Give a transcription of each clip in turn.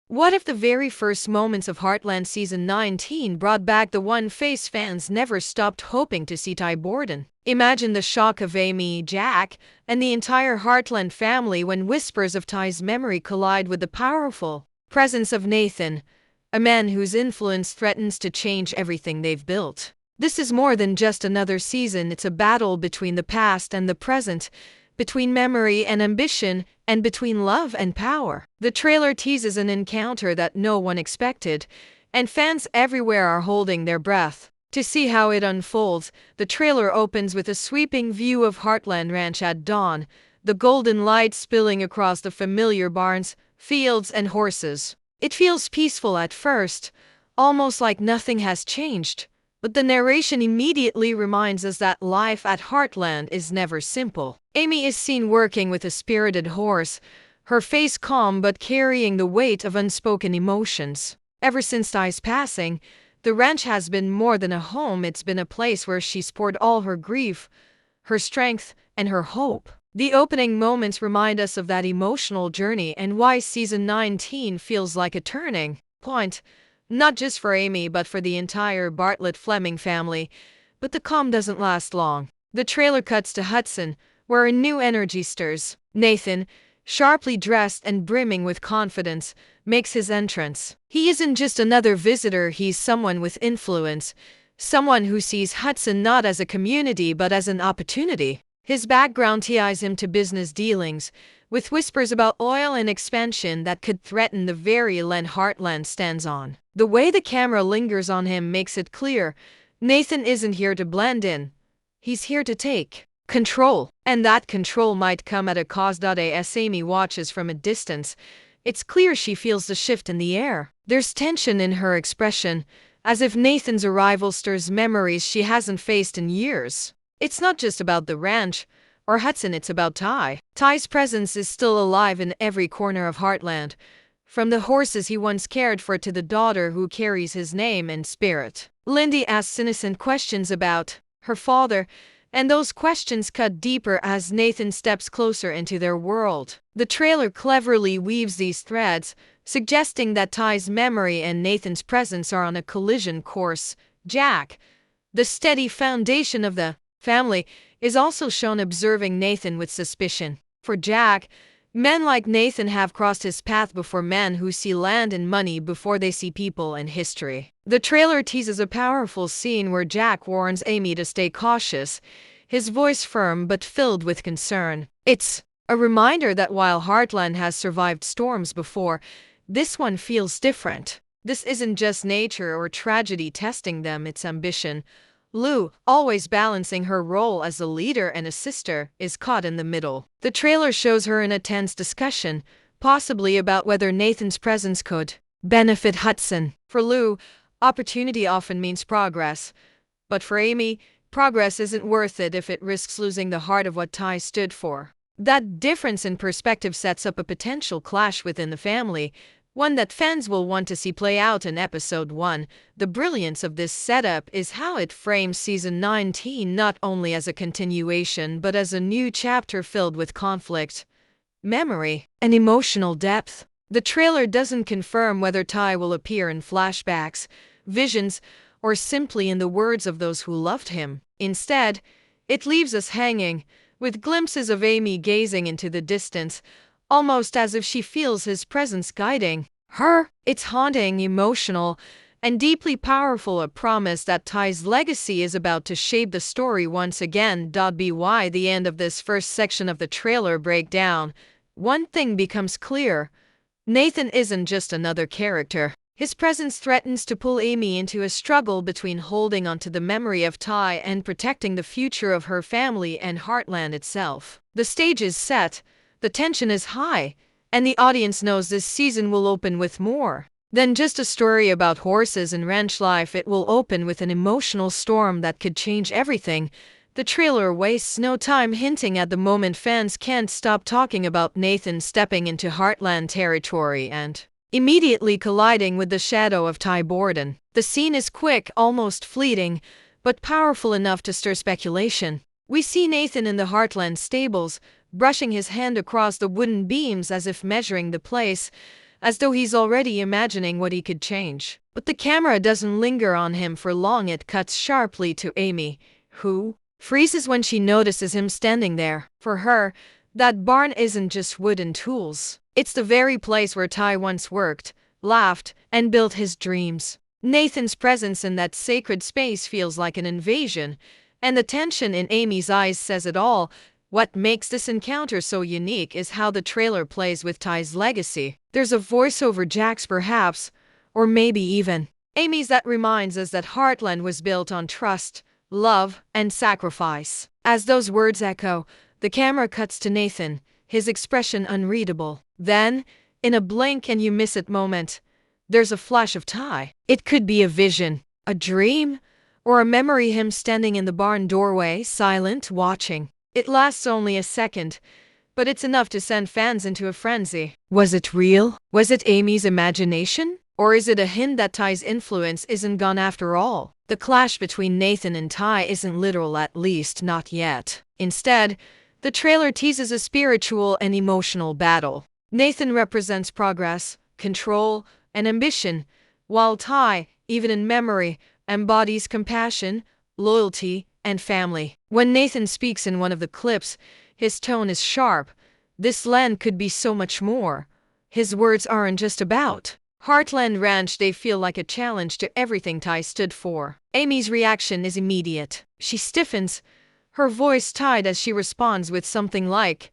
What if the very first moments of Heartland Season 19 brought back the one face fans never stopped hoping to see: Borden? Imagine the shock of Amy, Jack, and the entire Heartland family when whispers of Ty's memory collide with the powerful presence of Nathan, a man whose influence threatens to change everything they've built. This is more than just another season, it's a battle between the past and the present, between memory and ambition, and between love and power. The trailer teases an encounter that no one expected, and fans everywhere are holding their breath to see how it unfolds. The trailer opens with a sweeping view of Heartland Ranch at dawn, the golden light spilling across the familiar barns, fields, and horses. It feels peaceful at first, almost like nothing has changed. But the narration immediately reminds us that life at Heartland is never simple. Amy is seen working with a spirited horse, her face calm but carrying the weight of unspoken emotions. Ever since Ty's passing, the ranch has been more than a home, it's been a place where she's poured all her grief, her strength, and her hope. The opening moments remind us of that emotional journey and why Season 19 feels like a turning point. Not just for Amy but for the entire Bartlett-Fleming family. But the calm doesn't last long. The trailer cuts to Hudson, where a new energy stirs. Nathan, sharply dressed and brimming with confidence, makes his entrance. He isn't just another visitor, he's someone with influence, someone who sees Hudson not as a community but as an opportunity. His background ties him to business dealings, with whispers about oil and expansion that could threaten the very land Heartland stands on. The way the camera lingers on him makes it clear Nathan isn't here to blend in. He's here to take control. And that control might come at a cost. As Amy watches from a distance, it's clear she feels the shift in the air. There's tension in her expression, as if Nathan's arrival stirs memories she hasn't faced in years. It's not just about the ranch or Hudson, it's about Ty. Ty's presence is still alive in every corner of Heartland, from the horses he once cared for to the daughter who carries his name and spirit. Lyndy asks innocent questions about her father, and those questions cut deeper as Nathan steps closer into their world. The trailer cleverly weaves these threads, suggesting that Ty's memory and Nathan's presence are on a collision course. Jack, the steady foundation of the family, is also shown observing Nathan with suspicion. For Jack, men like Nathan have crossed his path before, men who see land and money before they see people and history. The trailer teases a powerful scene where Jack warns Amy to stay cautious, his voice firm but filled with concern. It's a reminder that while Heartland has survived storms before, this one feels different. This isn't just nature or tragedy testing them, it's ambition. Lou, always balancing her role as a leader and a sister, is caught in the middle. The trailer shows her in a tense discussion, possibly about whether Nathan's presence could benefit Hudson. For Lou, opportunity often means progress. But for Amy, progress isn't worth it if it risks losing the heart of what Ty stood for. That difference in perspective sets up a potential clash within the family, one that fans will want to see play out in Episode 1. The brilliance of this setup is how it frames Season 19 not only as a continuation but as a new chapter filled with conflict, memory, and emotional depth. The trailer doesn't confirm whether Ty will appear in flashbacks, visions, or simply in the words of those who loved him. Instead, it leaves us hanging, with glimpses of Amy gazing into the distance, almost as if she feels his presence guiding her. It's haunting, emotional, and deeply powerful, a promise that Ty's legacy is about to shape the story once again. By the end of this first section of the trailer breakdown, one thing becomes clear: Nathan isn't just another character. His presence threatens to pull Amy into a struggle between holding onto the memory of Ty and protecting the future of her family and Heartland itself. The stage is set, the tension is high, and the audience knows this season will open with more than just a story about horses and ranch life. It will open with an emotional storm that could change everything. The trailer wastes no time hinting at the moment fans can't stop talking about Nathan stepping into Heartland territory and immediately colliding with the shadow of Ty Borden. The scene is quick, almost fleeting, but powerful enough to stir speculation. We see Nathan in the Heartland stables, brushing his hand across the wooden beams as if measuring the place, as though he's already imagining what he could change. But the camera doesn't linger on him for long. It cuts sharply to Amy, who freezes when she notices him standing there. For her, that barn isn't just wood and tools. It's the very place where Ty once worked, laughed, and built his dreams. Nathan's presence in that sacred space feels like an invasion, and the tension in Amy's eyes says it all. What makes this encounter so unique is how the trailer plays with Ty's legacy. There's a voice over Jack's perhaps, or maybe even Amy's, that reminds us that Heartland was built on trust, love, and sacrifice. As those words echo, the camera cuts to Nathan, his expression unreadable. Then, in a blink and you miss it moment, there's a flash of Ty. It could be a vision, a dream, or a memory, him standing in the barn doorway, silent, watching. It lasts only a second, but it's enough to send fans into a frenzy. Was it real? Was it Amy's imagination? Or is it a hint that Ty's influence isn't gone after all? The clash between Nathan and Ty isn't literal, at least not yet. Instead, the trailer teases a spiritual and emotional battle. Nathan represents progress, control, and ambition, while Ty, even in memory, embodies compassion, loyalty, and family. When Nathan speaks in one of the clips, his tone is sharp. This land could be so much more. His words aren't just about Heartland Ranch, they feel like a challenge to everything Ty stood for. Amy's reaction is immediate. She stiffens, her voice tight as she responds with something like,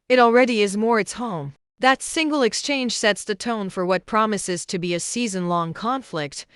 "It already is more, it's home." That single exchange sets the tone for what promises to be a season-long conflict.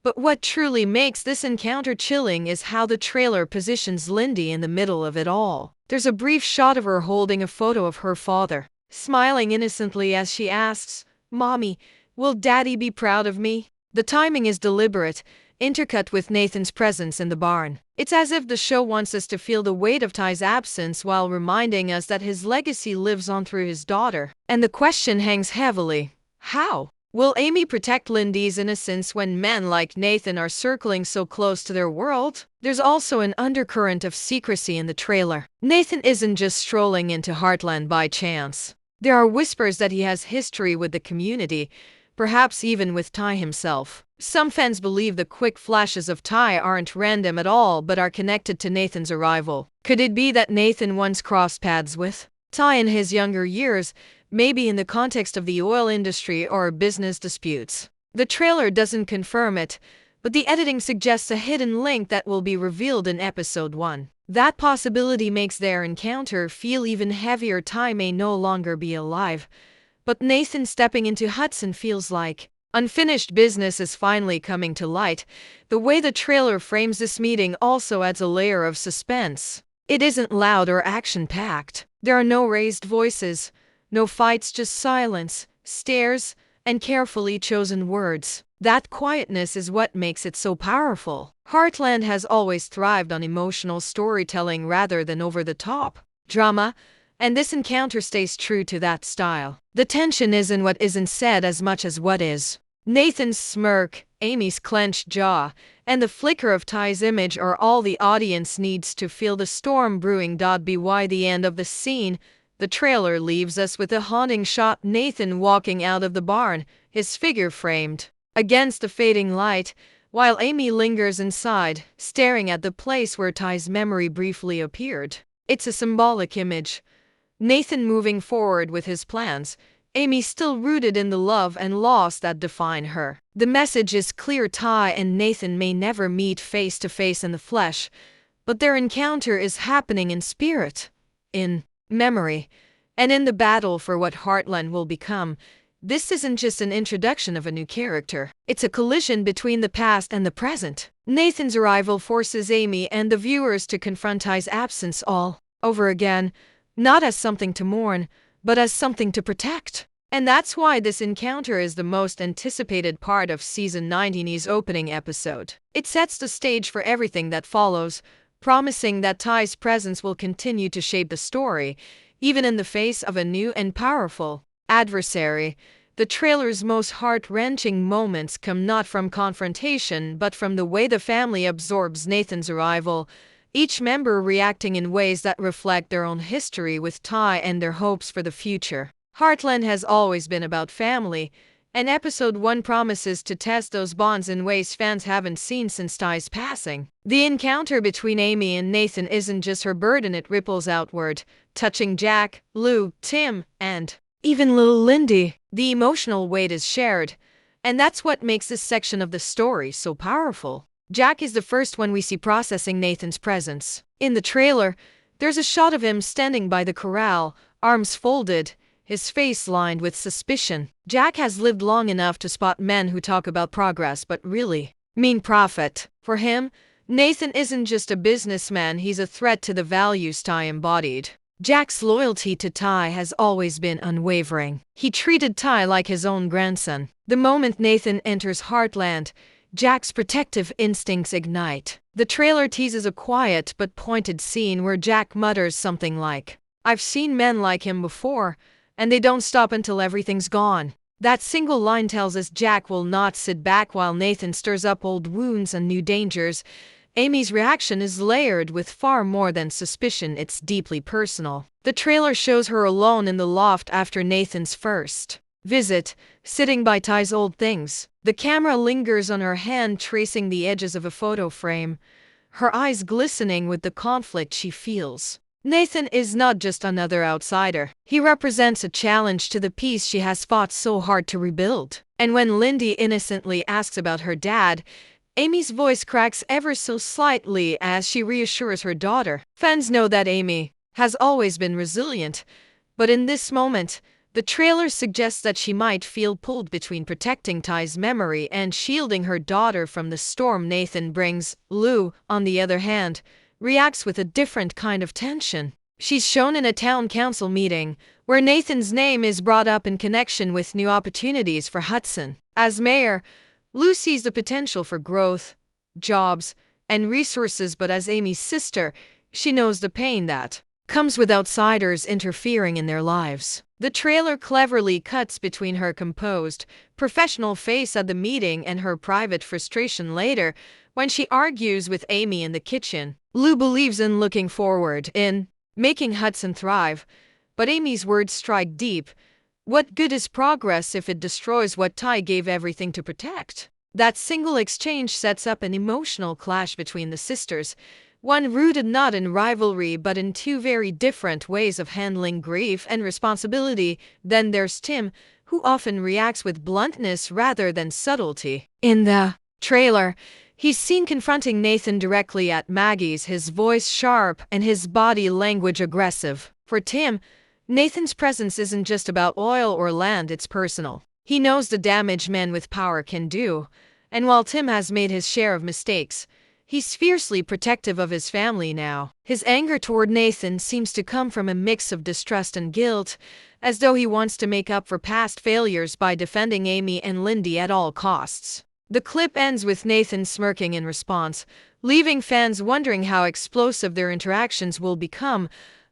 But what truly makes this encounter chilling is how the trailer positions Lyndy in the middle of it all. There's a brief shot of her holding a photo of her father, smiling innocently as she asks, "Mommy, will Daddy be proud of me?" The timing is deliberate, intercut with Nathan's presence in the barn. It's as if the show wants us to feel the weight of Ty's absence while reminding us that his legacy lives on through his daughter. And the question hangs heavily: how? Will Amy protect Lyndy's innocence when men like Nathan are circling so close to their world? There's also an undercurrent of secrecy in the trailer. Nathan isn't just strolling into Heartland by chance. There are whispers that he has history with the community, perhaps even with Ty himself. Some fans believe the quick flashes of Ty aren't random at all but are connected to Nathan's arrival. Could it be that Nathan once crossed paths with Ty in his younger years, maybe in the context of the oil industry or business disputes? The trailer doesn't confirm it, but the editing suggests a hidden link that will be revealed in episode 1. That possibility makes their encounter feel even heavier. Ty may no longer be alive, but Nathan stepping into Hudson feels like unfinished business is finally coming to light. The way the trailer frames this meeting also adds a layer of suspense. It isn't loud or action-packed. There are no raised voices, no fights, just silence, stares, and carefully chosen words. That quietness is what makes it so powerful. Heartland has always thrived on emotional storytelling rather than over-the-top drama, and this encounter stays true to that style. The tension is in what isn't said as much as what is. Nathan's smirk, Amy's clenched jaw, and the flicker of Ty's image are all the audience needs to feel the storm brewing. By the end of the scene, the trailer leaves us with a haunting shot: Nathan walking out of the barn, his figure framed against the fading light, while Amy lingers inside, staring at the place where Ty's memory briefly appeared. It's a symbolic image. Nathan moving forward with his plans, Amy still rooted in the love and loss that define her. The message is clear: Ty and Nathan may never meet face to face in the flesh, but their encounter is happening in spirit, in memory, and in the battle for what Heartland will become. This isn't just an introduction of a new character. It's a collision between the past and the present. Nathan's arrival forces Amy and the viewers to confront Ty's absence all over again, not as something to mourn, but as something to protect. And that's why this encounter is the most anticipated part of Season 19's opening episode. It sets the stage for everything that follows, promising that Ty's presence will continue to shape the story, even in the face of a new and powerful adversary. The trailer's most heart-wrenching moments come not from confrontation but from the way the family absorbs Nathan's arrival, each member reacting in ways that reflect their own history with Ty and their hopes for the future. Heartland has always been about family, and episode 1 promises to test those bonds in ways fans haven't seen since Ty's passing. The encounter between Amy and Nathan isn't just her burden, it ripples outward, touching Jack, Lou, Tim, and even little Lyndy. The emotional weight is shared, and that's what makes this section of the story so powerful. Jack is the first one we see processing Nathan's presence. In the trailer, there's a shot of him standing by the corral, arms folded, his face lined with suspicion. Jack has lived long enough to spot men who talk about progress but really mean profit. For him, Nathan isn't just a businessman, he's a threat to the values Ty embodied. Jack's loyalty to Ty has always been unwavering. He treated Ty like his own grandson. The moment Nathan enters Heartland, Jack's protective instincts ignite. The trailer teases a quiet but pointed scene where Jack mutters something like, "I've seen men like him before, and they don't stop until everything's gone." That single line tells us Jack will not sit back while Nathan stirs up old wounds and new dangers. Amy's reaction is layered with far more than suspicion, it's deeply personal. The trailer shows her alone in the loft after Nathan's first visit, sitting by Ty's old things. The camera lingers on her hand, tracing the edges of a photo frame, her eyes glistening with the conflict she feels. Nathan is not just another outsider. He represents a challenge to the peace she has fought so hard to rebuild. And when Lyndy innocently asks about her dad, Amy's voice cracks ever so slightly as she reassures her daughter. Fans know that Amy has always been resilient, but in this moment, the trailer suggests that she might feel pulled between protecting Ty's memory and shielding her daughter from the storm Nathan brings. Lou, on the other hand, reacts with a different kind of tension. She's shown in a town council meeting, where Nathan's name is brought up in connection with new opportunities for Hudson. As mayor, Lou sees the potential for growth, jobs, and resources, but as Amy's sister, she knows the pain that comes with outsiders interfering in their lives. The trailer cleverly cuts between her composed, professional face at the meeting and her private frustration later, when she argues with Amy in the kitchen. Lou believes in looking forward, in making Hudson thrive, but Amy's words strike deep. What good is progress if it destroys what Ty gave everything to protect? That single exchange sets up an emotional clash between the sisters, one rooted not in rivalry but in two very different ways of handling grief and responsibility. Then there's Tim, who often reacts with bluntness rather than subtlety. In the trailer, he's seen confronting Nathan directly at Maggie's, his voice sharp and his body language aggressive. For Tim, Nathan's presence isn't just about oil or land, it's personal. He knows the damage men with power can do, and while Tim has made his share of mistakes, he's fiercely protective of his family now. His anger toward Nathan seems to come from a mix of distrust and guilt, as though he wants to make up for past failures by defending Amy and Lyndy at all costs. The clip ends with Nathan smirking in response, leaving fans wondering how explosive their interactions will become.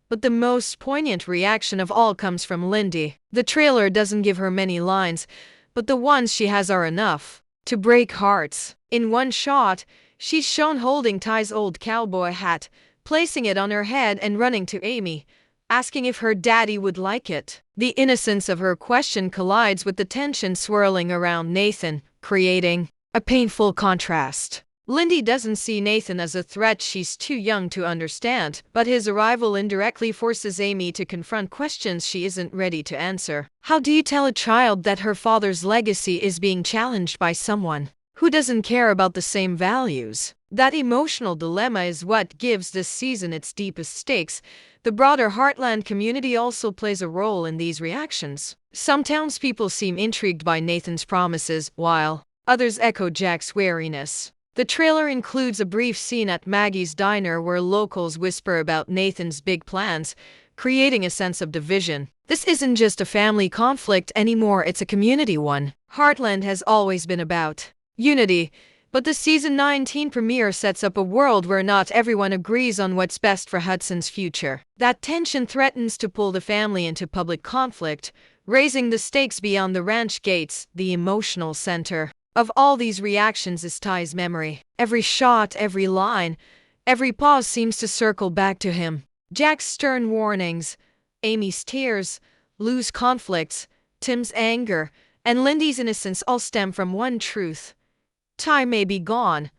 But the most poignant reaction of all comes from Lyndy. The trailer doesn't give her many lines, but the ones she has are enough to break hearts. In one shot, she's shown holding Ty's old cowboy hat, placing it on her head and running to Amy, asking if her daddy would like it. The innocence of her question collides with the tension swirling around Nathan, creating a painful contrast. Lyndy doesn't see Nathan as a threat she's too young to understand, but his arrival indirectly forces Amy to confront questions she isn't ready to answer. How do you tell a child that her father's legacy is being challenged by someone who doesn't care about the same values? That emotional dilemma is what gives this season its deepest stakes. The broader Heartland community also plays a role in these reactions. Some townspeople seem intrigued by Nathan's promises, while others echo Jack's wariness. The trailer includes a brief scene at Maggie's diner where locals whisper about Nathan's big plans, creating a sense of division. This isn't just a family conflict anymore, it's a community one. Heartland has always been about unity, but the season 19 premiere sets up a world where not everyone agrees on what's best for Hudson's future. That tension threatens to pull the family into public conflict, raising the stakes beyond the ranch gates. The emotional center of all these reactions is Ty's memory. Every shot, every line, every pause seems to circle back to him. Jack's stern warnings, Amy's tears, Lou's conflicts, Tim's anger, and Lyndy's innocence all stem from one truth. Ty may be gone,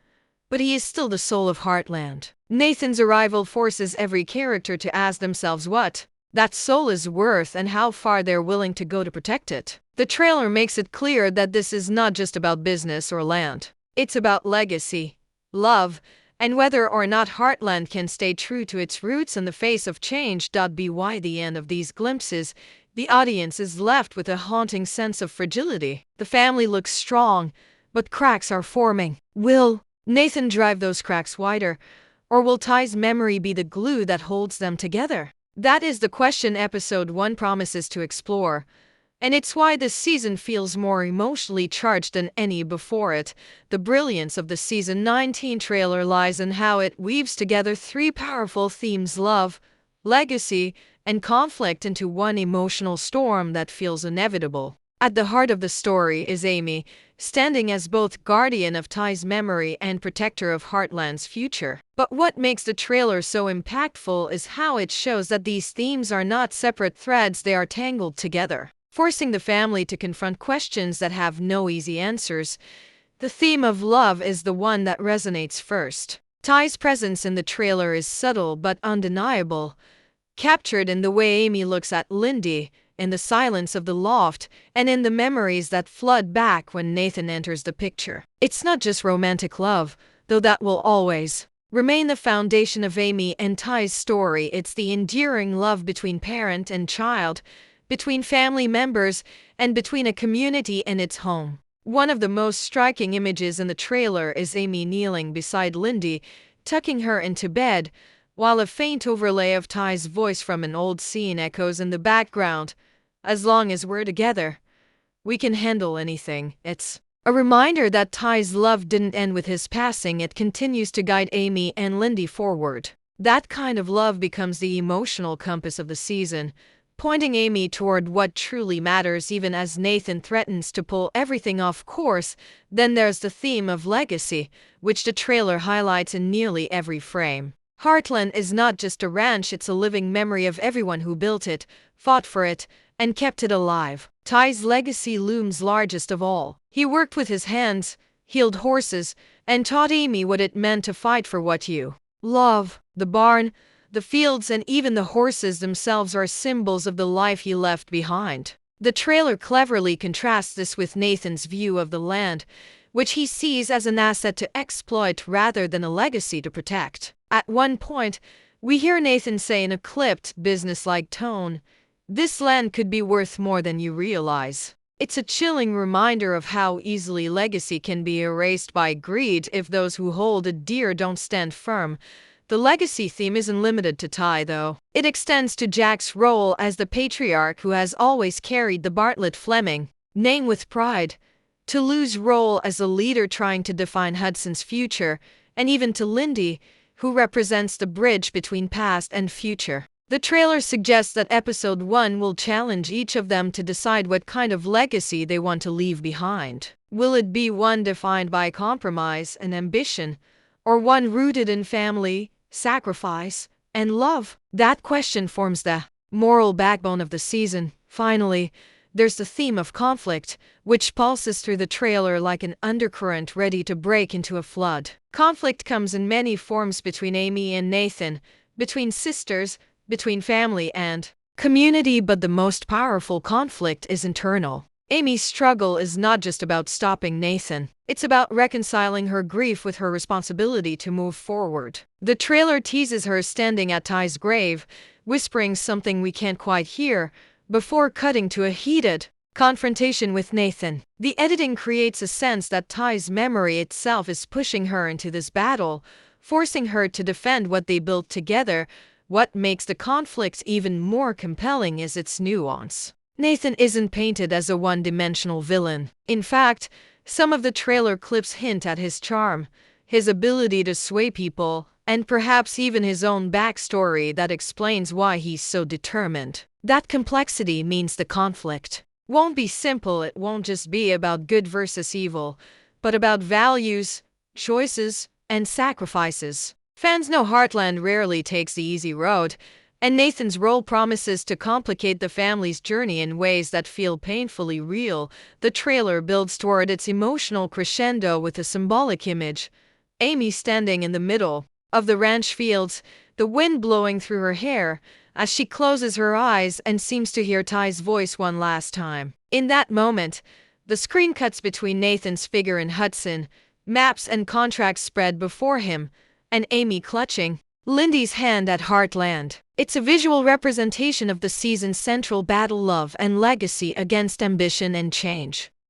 but he is still the soul of Heartland. Nathan's arrival forces every character to ask themselves what that soul is worth and how far they're willing to go to protect it. The trailer makes it clear that this is not just about business or land. It's about legacy, love, and whether or not Heartland can stay true to its roots in the face of change. By the end of these glimpses, the audience is left with a haunting sense of fragility. The family looks strong, but cracks are forming. Will Nathan drive those cracks wider, or will Ty's memory be the glue that holds them together? That is the question episode 1 promises to explore, and it's why this season feels more emotionally charged than any before it. The brilliance of the season 19 trailer lies in how it weaves together 3 powerful themes: love, legacy, and conflict into one emotional storm that feels inevitable. At the heart of the story is Amy, standing as both guardian of Ty's memory and protector of Heartland's future. But what makes the trailer so impactful is how it shows that these themes are not separate threads, they are tangled together, forcing the family to confront questions that have no easy answers. The theme of love is the one that resonates first. Ty's presence in the trailer is subtle but undeniable, captured in the way Amy looks at Lyndy, in the silence of the loft, and in the memories that flood back when Nathan enters the picture. It's not just romantic love, though that will always remain the foundation of Amy and Ty's story. It's the enduring love between parent and child, between family members, and between a community and its home. One of the most striking images in the trailer is Amy kneeling beside Lyndy, tucking her into bed, while a faint overlay of Ty's voice from an old scene echoes in the background. As long as we're together, we can handle anything. It's a reminder that Ty's love didn't end with his passing. It continues to guide Amy and Lyndy forward. That kind of love becomes the emotional compass of the season, pointing Amy toward what truly matters even as Nathan threatens to pull everything off course. Then there's the theme of legacy, which the trailer highlights in nearly every frame. Heartland is not just a ranch, it's a living memory of everyone who built it, fought for it, and kept it alive. Ty's legacy looms largest of all. He worked with his hands, healed horses, and taught Amy what it meant to fight for what you love. The barn, the fields, and even the horses themselves are symbols of the life he left behind. The trailer cleverly contrasts this with Nathan's view of the land, which he sees as an asset to exploit rather than a legacy to protect. At one point, we hear Nathan say in a clipped, businesslike tone, "This land could be worth more than you realize." It's a chilling reminder of how easily legacy can be erased by greed if those who hold it dear don't stand firm. The legacy theme isn't limited to Ty, though. It extends to Jack's role as the patriarch who has always carried the Bartlett-Fleming name with pride, to Lou's role as a leader trying to define Hudson's future, and even to Lyndy, who represents the bridge between past and future. The trailer suggests that episode 1 will challenge each of them to decide what kind of legacy they want to leave behind. Will it be one defined by compromise and ambition, or one rooted in family, sacrifice, and love? That question forms the moral backbone of the season. Finally, there's the theme of conflict, which pulses through the trailer like an undercurrent ready to break into a flood. Conflict comes in many forms between Amy and Nathan, between sisters, between family and community, but the most powerful conflict is internal. Amy's struggle is not just about stopping Nathan. It's about reconciling her grief with her responsibility to move forward. The trailer teases her standing at Ty's grave, whispering something we can't quite hear, before cutting to a heated confrontation with Nathan. The editing creates a sense that Ty's memory itself is pushing her into this battle, forcing her to defend what they built together. What makes the conflict even more compelling is its nuance. Nathan isn't painted as a one-dimensional villain. In fact, some of the trailer clips hint at his charm, his ability to sway people, and perhaps even his own backstory that explains why he's so determined. That complexity means the conflict won't be simple. It won't just be about good versus evil, but about values, choices, and sacrifices. Fans know Heartland rarely takes the easy road, And Nathan's role promises to complicate the family's journey in ways that feel painfully real. The trailer builds toward its emotional crescendo with a symbolic image: Amy standing in the middle of the ranch fields, the wind blowing through her hair, as she closes her eyes and seems to hear Ty's voice one last time. In that moment, the screen cuts between Nathan's figure and Hudson, maps and contracts spread before him, and Amy clutching Lyndy's hand at Heartland. It's a visual representation of the season's central battle: love and legacy against ambition and change.